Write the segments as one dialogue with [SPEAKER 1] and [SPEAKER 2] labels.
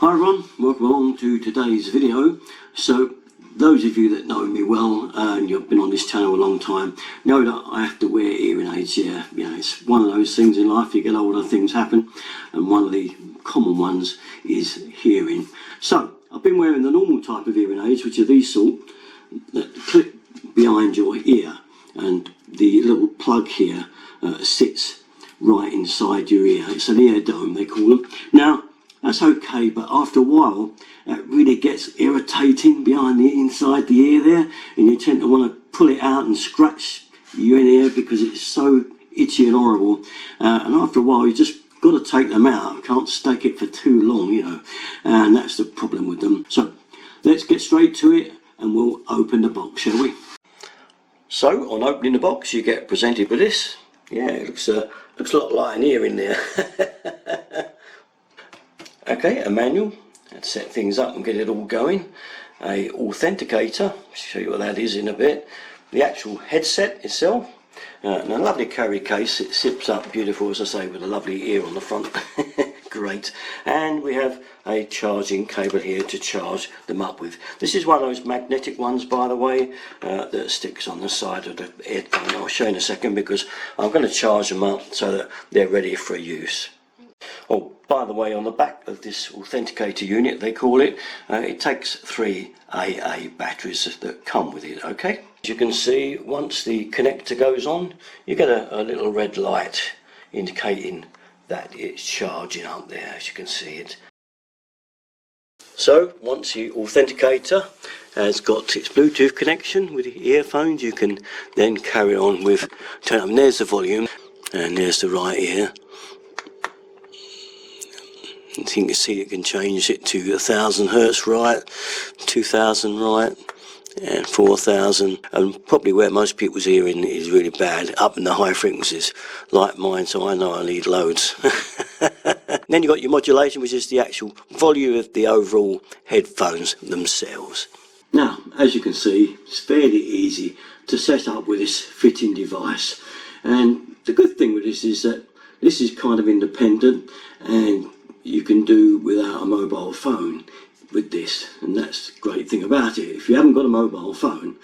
[SPEAKER 1] Hi everyone, welcome along to today's video. So those of you that know me well and you've been on this channel a long time know that I have to wear hearing aids. Yeah, it's one of those things in life. You get older, things happen, and one of the common ones is hearing. So I've been wearing the normal type of hearing aids, which are these sort that clip behind your ear, and the little plug here sits right inside your ear. It's an ear dome, they call them. Now that's okay, but after a while it really gets irritating behind the inside the ear there, and you tend to want to pull it out and scratch your ear because it's so itchy and horrible, and after a while you just got to take them out. You can't stake it for too long, and that's the problem with them. So let's get straight to it and we'll open the box, shall we? So on opening the box you get presented with this. Yeah, it looks a lot like an ear in there. Okay, a manual to set things up and get it all going. A authenticator, I'll show you what that is in a bit. The actual headset itself, and a lovely carry case. It zips up beautiful, as I say, with a lovely ear on the front. Great. And we have a charging cable here to charge them up with. This is one of those magnetic ones, by the way, that sticks on the side of the headphone. I'll show you in a second because I'm going to charge them up so that they're ready for use. Oh, by the way, on the back of this authenticator unit, they call it, it takes 3 AA batteries that come with it, okay? As you can see, once the connector goes on, you get a little red light indicating that it's charging up there, as you can see it. So, once the authenticator has got its Bluetooth connection with the earphones, you can then carry on with, turn up, and there's the volume, and there's the right ear. You can see you can change it to 1000 Hertz right, 2000 right, and 4000, and probably where most people's hearing is really bad, up in the high frequencies, like mine, so I know I need loads. Then you've got your modulation, which is the actual volume of the overall headphones themselves. Now, as you can see, it's fairly easy to set up with this fitting device, and the good thing with this is that this is kind of independent, and you can do without a mobile phone with this, and that's the great thing about it. If you haven't got a mobile phone,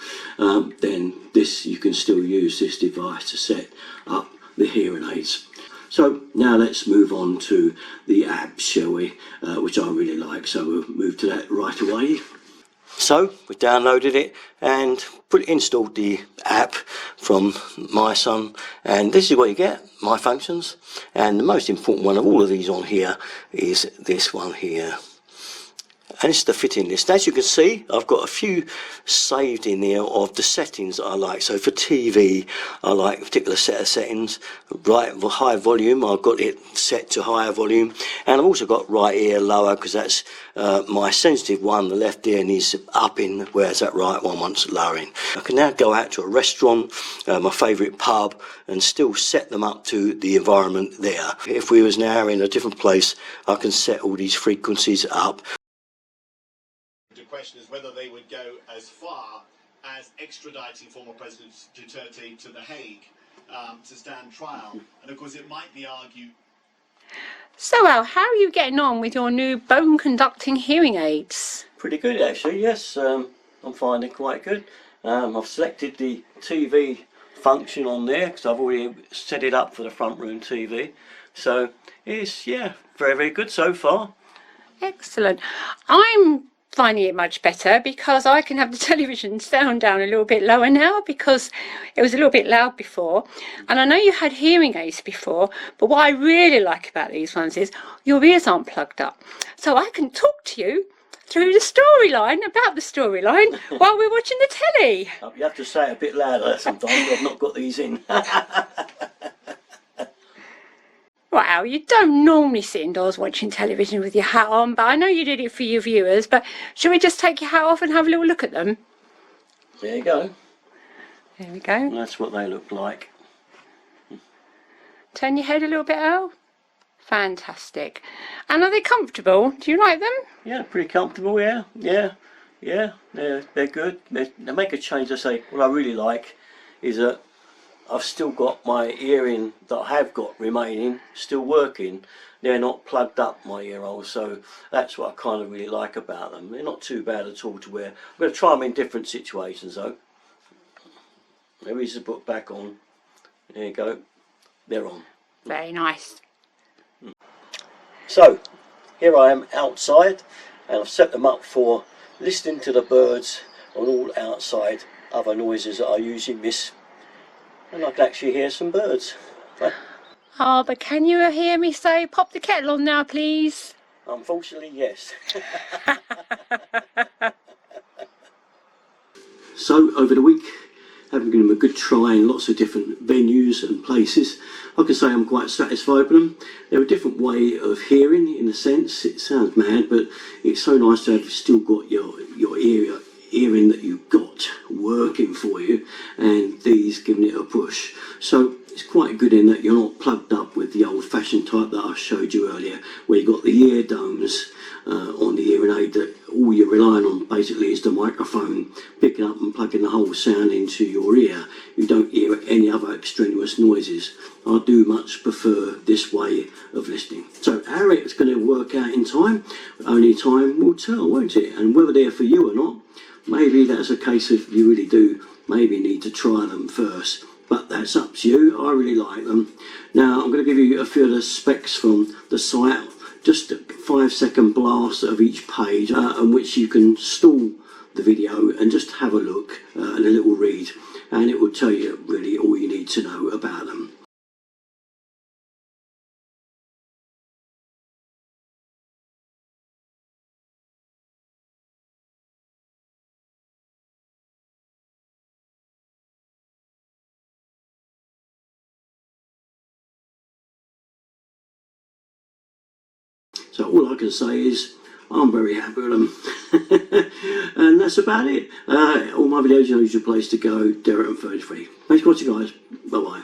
[SPEAKER 1] then you can still use this device to set up the hearing aids. So now let's move on to the app, shall we, which I really like, so we'll move to that right away. So we downloaded it and installed the app from Mearsun, and this is what you get, My Functions, and the most important one of all of these on here is this one here. And it's the fitting list. As you can see, I've got a few saved in there of the settings that I like. So for TV, I like a particular set of settings. Right, high volume, I've got it set to higher volume. And I've also got right ear lower, because that's my sensitive one. The left ear needs upping, whereas that right one wants lowering. I can now go out to a restaurant, my favourite pub, and still set them up to the environment there. If we was now in a different place, I can set all these frequencies up.
[SPEAKER 2] Question is whether they would go as far as extraditing former President Duterte to The Hague to stand trial, and of course it might be argued.
[SPEAKER 3] So Al, how are you getting on with your new bone conducting hearing aids?
[SPEAKER 1] Pretty good actually, yes. I'm finding quite good. I've selected the TV function on there because I've already set it up for the front room TV, so it's very, very good so far.
[SPEAKER 3] Excellent. I'm finding it much better because I can have the television sound down a little bit lower now, because it was a little bit loud before. And I know you had hearing aids before, but what I really like about these ones is your ears aren't plugged up, so I can talk to you through the storyline, about the storyline, while we're watching the telly.
[SPEAKER 1] You have to say it a bit louder sometimes. I've not got these in.
[SPEAKER 3] Wow, you don't normally sit indoors watching television with your hat on, but I know you did it for your viewers. But should we just take your hat off and have a little look at them?
[SPEAKER 1] There you go.
[SPEAKER 3] There we go.
[SPEAKER 1] And that's what they look like.
[SPEAKER 3] Turn your head a little bit, Al. Fantastic. And are they comfortable? Do you like them?
[SPEAKER 1] Yeah, pretty comfortable, yeah. They're good. They make a change. I say, what I really like is that I've still got my earring that I have got remaining still working. They're not plugged up, my ear holes, so that's what I kind of really like about them. They're not too bad at all to wear. I'm going to try them in different situations though. There is the book back on. There you go. They're on.
[SPEAKER 3] Very nice.
[SPEAKER 1] So here I am outside, and I've set them up for listening to the birds and all outside other noises that I usually miss. And I can actually hear some birds. But
[SPEAKER 3] Oh, but can you hear me say, pop the kettle on now, please?
[SPEAKER 1] unfortunately, yes. So over the week, having given them a good try in lots of different venues and places, I can say I'm quite satisfied with them. They're a different way of hearing, in a sense. It sounds mad, but it's so nice to have still got your hearing that you've got working for you, and these giving it a push. So it's quite good in that you're not plugged up with the old-fashioned type that I showed you earlier, where you've got the ear domes on the hearing aid that all you're relying on basically is the microphone picking up and plugging the whole sound into your ear. You don't hear any other extraneous noises. I do much prefer this way of listening. So how it's going to work out in time, only time will tell, won't it? And whether they're for you or not, maybe that's a case of you really do maybe need to try them first. But that's up to you. I really like them. Now I'm going to give you a few of the specs from the site, just a 5-second blast of each page, on which you can stall the video and just have a look and a little read, and it will tell you really all you need to know about them. So all I can say is I'm very happy with them. And that's about it. All my videos, you know, is your place to go, Derek and 33. Thanks for watching, guys. Bye bye.